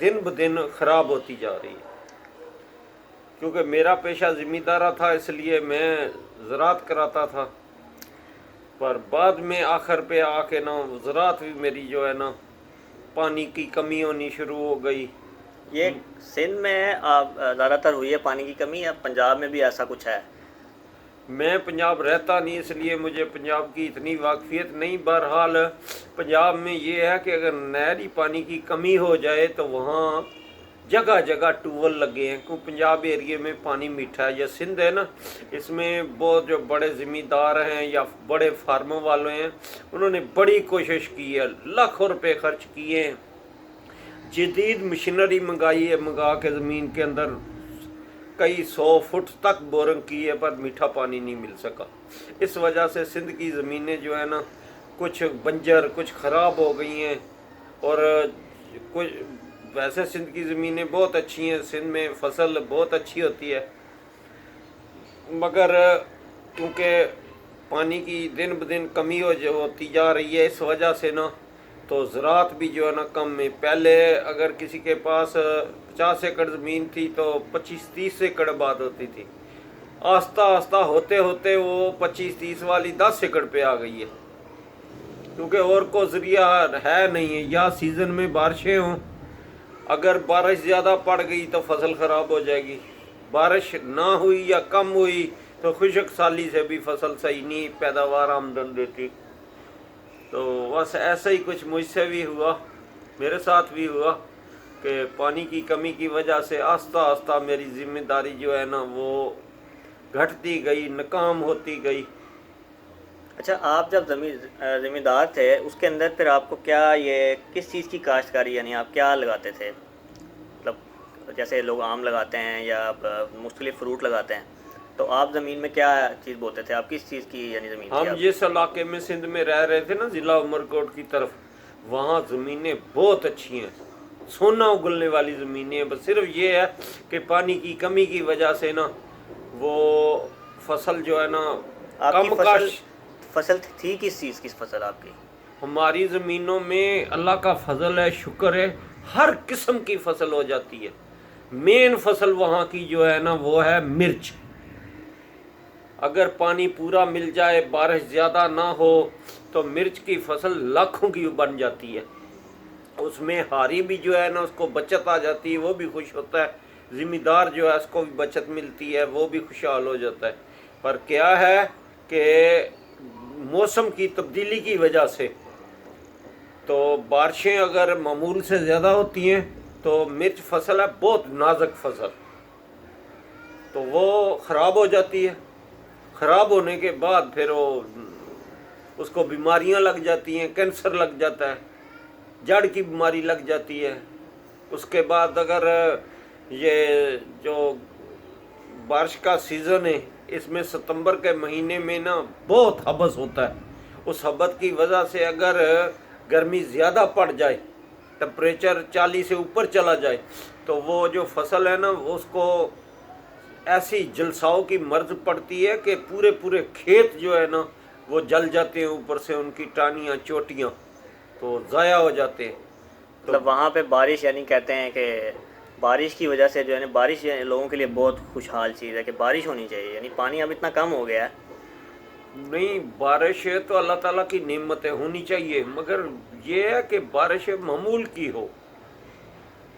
دن بدن خراب ہوتی جا رہی ہے. کیونکہ میرا پیشہ زمیندارہ تھا اس لیے میں زراعت کراتا تھا، پر بعد میں آخر پہ آ کے نا زراعت بھی میری جو ہے نا پانی کی کمی ہونی شروع ہو گئی. یہ سندھ میں آپ زیادہ تر ہوئی ہے پانی کی کمی، یا پنجاب میں بھی ایسا کچھ ہے؟ میں پنجاب رہتا نہیں اس لیے مجھے پنجاب کی اتنی واقفیت نہیں. بہرحال پنجاب میں یہ ہے کہ اگر نہری پانی کی کمی ہو جائے تو وہاں جگہ جگہ ٹیوبویل لگے ہیں، کیونکہ پنجاب ایریے میں پانی میٹھا ہے. یا سندھ ہے نا، اس میں بہت جو بڑے زمیندار ہیں یا بڑے فارموں والے ہیں انہوں نے بڑی کوشش کی ہے، لاکھوں روپے خرچ کیے ہیں، جدید مشینری منگائی ہے، منگا کے زمین کے اندر کئی 100 فٹ تک بورنگ کی ہے، پر میٹھا پانی نہیں مل سکا. اس وجہ سے سندھ کی زمینیں جو ہے نا کچھ بنجر کچھ خراب ہو گئی ہیں. اور کچھ ویسے سندھ کی زمینیں بہت اچھی ہیں، سندھ میں فصل بہت اچھی ہوتی ہے، مگر کیونکہ پانی کی دن بدن کمی ہوتی جا رہی ہے اس وجہ سے نا تو زراعت بھی جو ہے نا کم ہے. پہلے اگر کسی کے پاس 50 ایکڑ زمین تھی تو 25-30 ایکڑ آباد ہوتی تھی. آہستہ آہستہ ہوتے ہوتے وہ 25-30 والی 10 ایکڑ پہ آ گئی ہے، کیونکہ اور کو ذریعہ ہے نہیں ہے. یا سیزن میں بارشیں ہوں، اگر بارش زیادہ پڑ گئی تو فصل خراب ہو جائے گی، بارش نہ ہوئی یا کم ہوئی تو خشک سالی سے بھی فصل صحیح نہیں پیداوار آمدن دیتی. تو بس ایسا ہی کچھ مجھ سے بھی ہوا، میرے ساتھ بھی ہوا کہ پانی کی کمی کی وجہ سے آہستہ آہستہ میری ذمہ داری جو ہے نا وہ گھٹتی گئی، ناکام ہوتی گئی. اچھا، آپ جب زمیندار تھے اس کے اندر پھر آپ کو کیا یہ کس چیز کی کاشتکاری، یعنی آپ کیا لگاتے تھے؟ مطلب جیسے لوگ آم لگاتے ہیں یا مختلف فروٹ لگاتے ہیں، تو آپ زمین میں کیا چیز بوتے تھے؟ آپ کس چیز کی یعنی زمین تھی ہم آپ؟ جس علاقے میں سندھ میں رہ رہے تھے نا، ضلع عمرکوٹ کی طرف، وہاں زمینیں بہت اچھی ہیں، سونا اگلنے والی زمینیں ہیں. بس صرف یہ ہے کہ پانی کی کمی کی وجہ سے نا وہ فصل جو ہے نا آپ کی کم کاشت. فصل تھی کس چیز کی فصل آپ کی؟ ہماری زمینوں میں اللہ کا فضل ہے، شکر ہے، ہر قسم کی فصل ہو جاتی ہے. مین فصل وہاں کی جو ہے نا وہ ہے مرچ. اگر پانی پورا مل جائے، بارش زیادہ نہ ہو تو مرچ کی فصل لاکھوں کی بن جاتی ہے. اس میں ہاری بھی جو ہے نا اس کو بچت آ جاتی ہے، وہ بھی خوش ہوتا ہے. ذمہ دار جو ہے اس کو بھی بچت ملتی ہے، وہ بھی خوشحال ہو جاتا ہے. پر کیا ہے کہ موسم کی تبدیلی کی وجہ سے تو بارشیں اگر معمول سے زیادہ ہوتی ہیں تو مرچ فصل ہے بہت نازک فصل، تو وہ خراب ہو جاتی ہے. خراب ہونے کے بعد پھر وہ اس کو بیماریاں لگ جاتی ہیں، کینسر لگ جاتا ہے، جڑ کی بیماری لگ جاتی ہے. اس کے بعد اگر یہ جو بارش کا سیزن ہے اس میں ستمبر کے مہینے میں نا بہت حبس ہوتا ہے. اس حبس کی وجہ سے اگر گرمی زیادہ پڑ جائے، ٹمپریچر 40 سے اوپر چلا جائے، تو وہ جو فصل ہے نا اس کو ایسی جلساؤں کی مرض پڑتی ہے کہ پورے کھیت جو ہے نا وہ جل جاتے ہیں، اوپر سے ان کی ٹانیاں چوٹیاں تو ضائع ہو جاتے ہیں. مطلب وہاں پہ بارش، یعنی کہتے ہیں کہ بارش کی وجہ سے جو ہے نا بارش لوگوں کے لیے بہت خوشحال چیز ہے کہ بارش ہونی چاہیے. یعنی پانی اب اتنا کم ہو گیا ہے. نہیں، بارش ہے تو اللہ تعالیٰ کی نعمتیں ہونی چاہیے، مگر یہ ہے کہ بارش معمول کی ہو.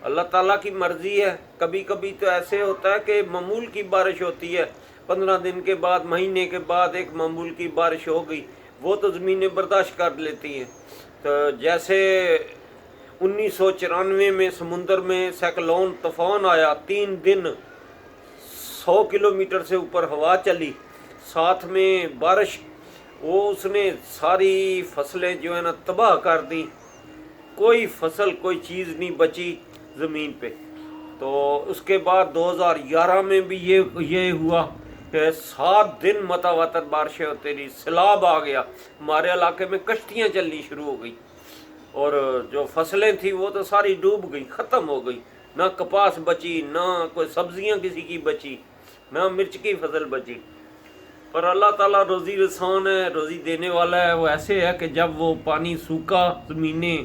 اللہ تعالیٰ کی مرضی ہے. کبھی کبھی تو ایسے ہوتا ہے کہ معمول کی بارش ہوتی ہے، 15 دن کے بعد، مہینے کے بعد ایک معمول کی بارش ہو گئی، وہ تو زمینیں برداشت کر لیتی ہیں. تو جیسے 1994 میں سمندر میں سائیکلون طوفان آیا، 3 دن 100 کلومیٹر سے اوپر ہوا چلی، ساتھ میں بارش، وہ اس نے ساری فصلیں جو ہے نا تباہ کر دی. کوئی فصل کوئی چیز نہیں بچی زمین پہ. تو اس کے بعد 2011 میں بھی یہ ہوا کہ 7 دن متواتر بارشیں ہوتی رہی، سیلاب آ گیا، ہمارے علاقے میں کشتیاں چلنی شروع ہو گئی، اور جو فصلیں تھیں وہ تو ساری ڈوب گئی، ختم ہو گئی. نہ کپاس بچی، نہ کوئی سبزیاں کسی کی بچی، نہ مرچ کی فصل بچی. پر اللہ تعالیٰ روزی رسان ہے، روزی دینے والا ہے. وہ ایسے ہے کہ جب وہ پانی سوکھا، زمینیں